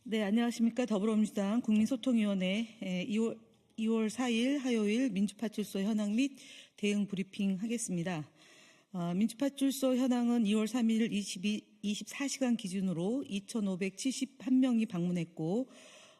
네, 안녕하십니까. 더불어민주당 국민소통위원회 2월 4일 화요일 민주파출소 현황 및 대응 브리핑 하겠습니다. 민주파출소 현황은 2월 3일 24시간 기준으로 2,571명이 방문했고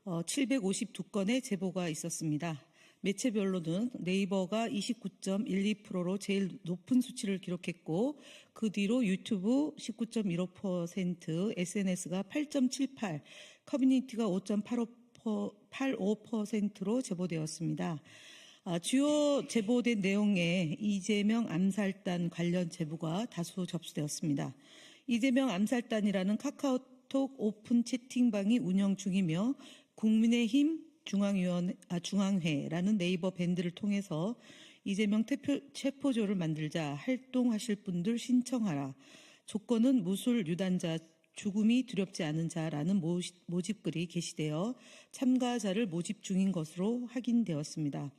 752건의 제보가 있었습니다. 매체별로는 네이버가 29.12%로 제일 높은 수치를 기록했고 그 뒤로 유튜브 19.15%, SNS가 8.78%, 커뮤니티가 5.85%로 제보되었습니다. 주요 제보된 내용에 이재명 암살단 관련 제보가 다수 접수되었습니다. 이재명 암살단이라는 카카오톡 오픈 채팅방이 운영 중이며 국민의힘 중앙회라는 네이버 밴드를 통해서 이재명 체포조를 만들자 활동하실 분들 신청하라. 조건은 무술 유단자 죽음이 두렵지 않은 자라는 모집글이 게시되어 참가자를 모집 중인 것으로 확인되었습니다.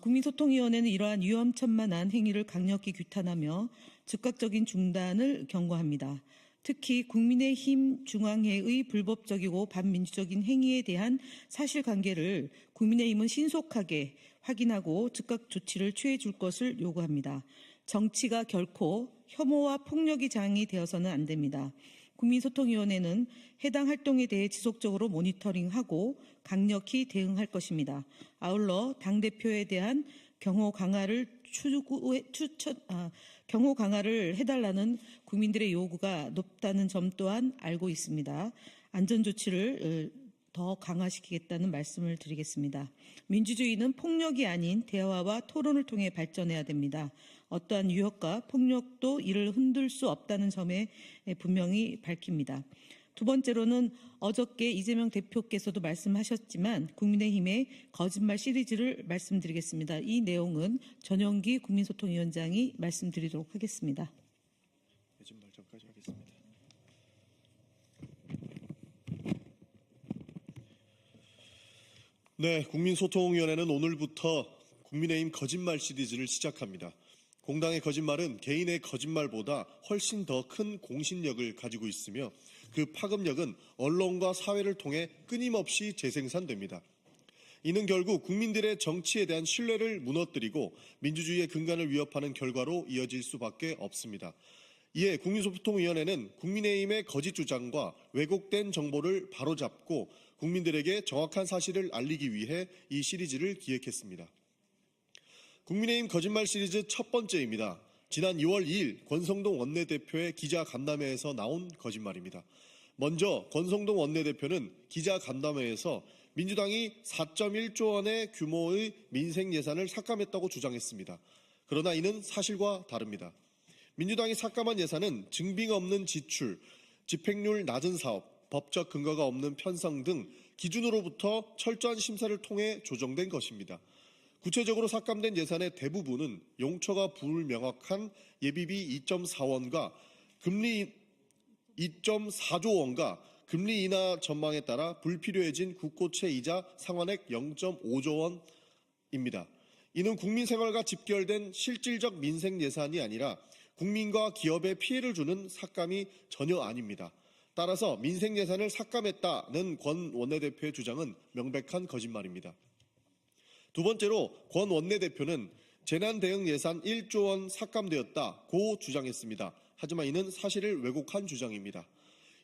국민소통위원회는 이러한 위험천만한 행위를 강력히 규탄하며 즉각적인 중단을 경고합니다. 특히 국민의힘 중앙회의 불법적이고 반민주적인 행위에 대한 사실관계를 국민의힘은 신속하게 확인하고 즉각 조치를 취해 줄 것을 요구합니다. 정치가 결코 혐오와 폭력이 장이 되어서는 안 됩니다. 국민소통위원회는 해당 활동에 대해 지속적으로 모니터링하고 강력히 대응할 것입니다. 아울러 당대표에 대한 경호 강화를 해달라는 국민들의 요구가 높다는 점 또한 알고 있습니다. 안전조치를 더 강화시키겠다는 말씀을 드리겠습니다. 민주주의는 폭력이 아닌 대화와 토론을 통해 발전해야 됩니다. 어떠한 유혹과 폭력도 이를 흔들 수 없다는 점에 분명히 밝힙니다. 두 번째로는 어저께 이재명 대표께서도 말씀하셨지만 국민의힘의 거짓말 시리즈를 말씀드리겠습니다. 이 내용은 전영기 국민소통위원장이 말씀드리도록 하겠습니다. 거짓말 전까지 하겠습니다. 네, 국민소통위원회는 오늘부터 국민의힘 거짓말 시리즈를 시작합니다. 공당의 거짓말은 개인의 거짓말보다 훨씬 더 큰 공신력을 가지고 있으며 그 파급력은 언론과 사회를 통해 끊임없이 재생산됩니다. 이는 결국 국민들의 정치에 대한 신뢰를 무너뜨리고 민주주의의 근간을 위협하는 결과로 이어질 수밖에 없습니다. 이에 국민소통위원회는 국민의힘의 거짓 주장과 왜곡된 정보를 바로잡고 국민들에게 정확한 사실을 알리기 위해 이 시리즈를 기획했습니다. 국민의힘 거짓말 시리즈 첫 번째입니다. 지난 2월 2일 권성동 원내대표의 기자간담회에서 나온 거짓말입니다. 먼저 권성동 원내대표는 기자간담회에서 민주당이 4.1조 원의 규모의 민생 예산을 삭감했다고 주장했습니다. 그러나 이는 사실과 다릅니다. 민주당이 삭감한 예산은 증빙 없는 지출, 집행률 낮은 사업, 법적 근거가 없는 편성 등 기준으로부터 철저한 심사를 통해 조정된 것입니다. 구체적으로 삭감된 예산의 대부분은 용처가 불명확한 예비비 2.4원과 금리 2.4조 원과 금리 인하 전망에 따라 불필요해진 국고채 이자 상환액 0.5조 원입니다. 이는 국민 생활과 직결된 실질적 민생 예산이 아니라 국민과 기업에 피해를 주는 삭감이 전혀 아닙니다. 따라서 민생 예산을 삭감했다는 권 원내대표의 주장은 명백한 거짓말입니다. 두 번째로 권 원내대표는 재난대응 예산 1조 원 삭감되었다고 주장했습니다. 하지만 이는 사실을 왜곡한 주장입니다.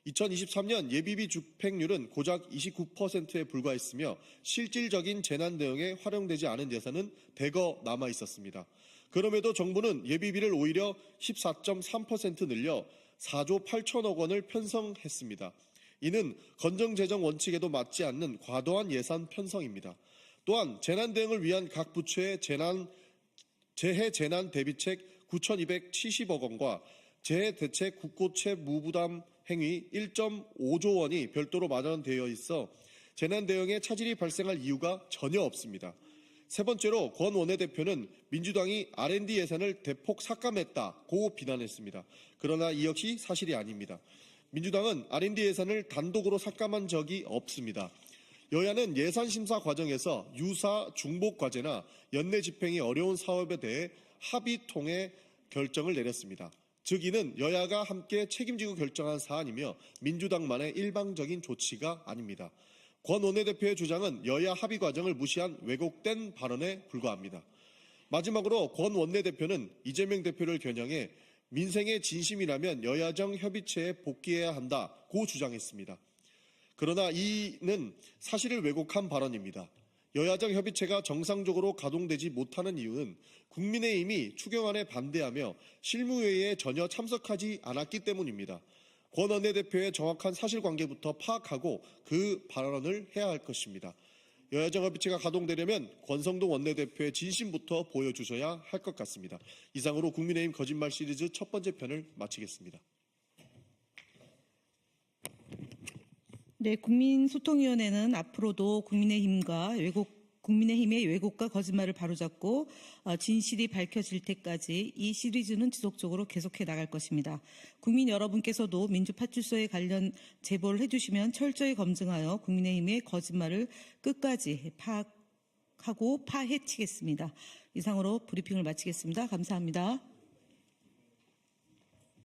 2023년 예비비 집행률은 고작 29%에 불과했으며 실질적인 재난대응에 활용되지 않은 예산은 대거 남아 있었습니다. 그럼에도 정부는 예비비를 오히려 14.3% 늘려 4조 8천억 원을 편성했습니다. 이는 건전재정 원칙에도 맞지 않는 과도한 예산 편성입니다. 또한 재난대응을 위한 각 부처의 재해재난대비책 9,270억 원과 재해대책 국고채 무부담 행위 1.5조 원이 별도로 마련되어 있어 재난대응에 차질이 발생할 이유가 전혀 없습니다. 세 번째로 권 원내대표는 민주당이 R&D 예산을 대폭 삭감했다고 비난했습니다. 그러나 이 역시 사실이 아닙니다. 민주당은 R&D 예산을 단독으로 삭감한 적이 없습니다. 여야는 예산심사 과정에서 유사 중복 과제나 연내 집행이 어려운 사업에 대해 합의 통해 결정을 내렸습니다. 즉 이는 여야가 함께 책임지고 결정한 사안이며 민주당만의 일방적인 조치가 아닙니다. 권 원내대표의 주장은 여야 합의 과정을 무시한 왜곡된 발언에 불과합니다. 마지막으로 권 원내대표는 이재명 대표를 겨냥해 민생의 진심이라면 여야정 협의체에 복귀해야 한다고 주장했습니다. 그러나 이는 사실을 왜곡한 발언입니다. 여야정 협의체가 정상적으로 가동되지 못하는 이유는 국민의힘이 추경안에 반대하며 실무회의에 전혀 참석하지 않았기 때문입니다. 권 원내대표의 정확한 사실관계부터 파악하고 그 발언을 해야 할 것입니다. 여야정 협의체가 가동되려면 권성동 원내대표의 진심부터 보여주셔야 할 것 같습니다. 이상으로 국민의힘 거짓말 시리즈 첫 번째 편을 마치겠습니다. 네, 국민소통위원회는 앞으로도 국민의힘의 왜곡과 거짓말을 바로잡고 진실이 밝혀질 때까지 이 시리즈는 지속적으로 계속해 나갈 것입니다. 국민 여러분께서도 민주파출소에 관련 제보를 해주시면 철저히 검증하여 국민의힘의 거짓말을 끝까지 파악하고 파헤치겠습니다. 이상으로 브리핑을 마치겠습니다. 감사합니다.